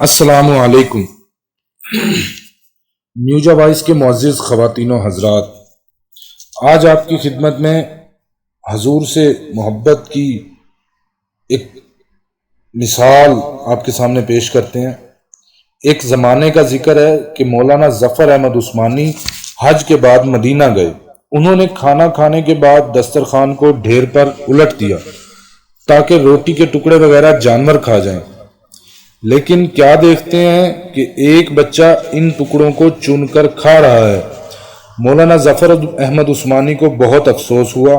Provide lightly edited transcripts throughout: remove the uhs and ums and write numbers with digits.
السلام علیکم۔ میوجا وائس کے معزز خواتین و حضرات، آج آپ کی خدمت میں حضور سے محبت کی ایک مثال آپ کے سامنے پیش کرتے ہیں۔ ایک زمانے کا ذکر ہے کہ مولانا ظفر احمد عثمانی حج کے بعد مدینہ گئے۔ انہوں نے کھانا کھانے کے بعد دسترخوان کو ڈھیر پر الٹ دیا تاکہ روٹی کے ٹکڑے وغیرہ جانور کھا جائیں، لیکن کیا دیکھتے ہیں کہ ایک بچہ ان ٹکڑوں کو چن کر کھا رہا ہے۔ مولانا ظفر احمد عثمانی کو بہت افسوس ہوا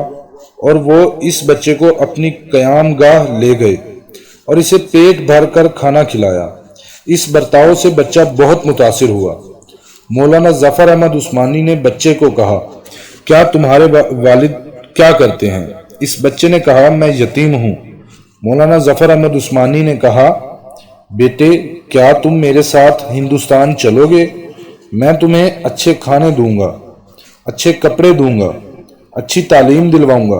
اور وہ اس بچے کو اپنی قیام گاہ لے گئے اور اسے پیٹ بھر کر کھانا کھلایا۔ اس برتاؤ سے بچہ بہت متاثر ہوا۔ مولانا ظفر احمد عثمانی نے بچے کو کہا، کیا تمہارے والد کیا کرتے ہیں؟ اس بچے نے کہا، میں یتیم ہوں۔ مولانا ظفر احمد عثمانی نے کہا، بیٹے کیا تم میرے ساتھ ہندوستان چلو گے؟ میں تمہیں اچھے کھانے دوں گا، اچھے کپڑے دوں گا، اچھی تعلیم دلواؤں گا،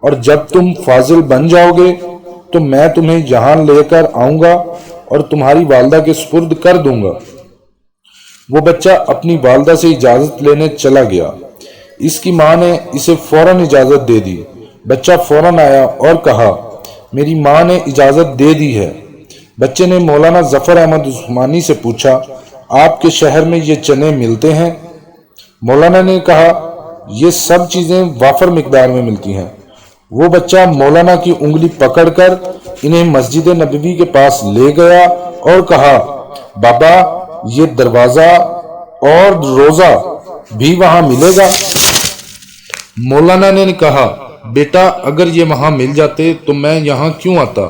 اور جب تم فاضل بن جاؤ گے تو میں تمہیں یہاں لے کر آؤں گا اور تمہاری والدہ کے سپرد کر دوں گا۔ وہ بچہ اپنی والدہ سے اجازت لینے چلا گیا۔ اس کی ماں نے اسے فوراً اجازت دے دی۔ بچہ فوراً آیا اور کہا، میری ماں نے اجازت دے دی ہے۔ بچے نے مولانا ظفر احمد عثمانی سے پوچھا، آپ کے شہر میں یہ چنے ملتے ہیں؟ مولانا نے کہا، یہ سب چیزیں وافر مقدار میں ملتی ہیں۔ وہ بچہ مولانا کی انگلی پکڑ کر انہیں مسجد نبوی کے پاس لے گیا اور کہا، بابا یہ دروازہ اور روزہ بھی وہاں ملے گا؟ مولانا نے کہا، بیٹا اگر یہ وہاں مل جاتے تو میں یہاں کیوں آتا؟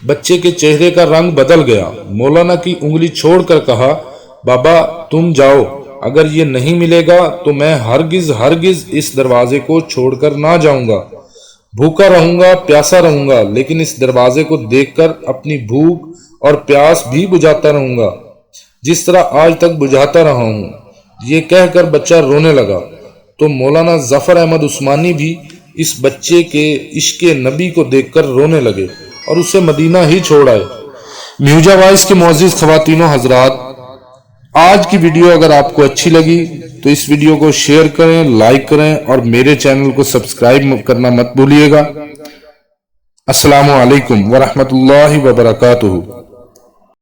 بچے کے چہرے کا رنگ بدل گیا۔ مولانا کی انگلی چھوڑ کر کہا، بابا تم جاؤ، اگر یہ نہیں ملے گا تو میں ہرگز اس دروازے کو چھوڑ کر نہ جاؤں گا۔ بھوکا رہوں گا، پیاسا رہوں گا، لیکن اس دروازے کو دیکھ کر اپنی بھوک اور پیاس بھی بجھاتا رہوں گا جس طرح آج تک بجھاتا رہا ہوں۔ یہ کہہ کر بچہ رونے لگا تو مولانا ظفر احمد عثمانی بھی اس بچے کے عشق نبی کو دیکھ کر رونے لگے اور اسے مدینہ ہی چھوڑ آئے۔ میوجا وائس کے معزز خواتین و حضرات، آج کی ویڈیو اگر آپ کو اچھی لگی تو اس ویڈیو کو شیئر کریں، لائک کریں اور میرے چینل کو سبسکرائب کرنا مت بھولیے گا۔ السلام علیکم ورحمۃ اللہ وبرکاتہ۔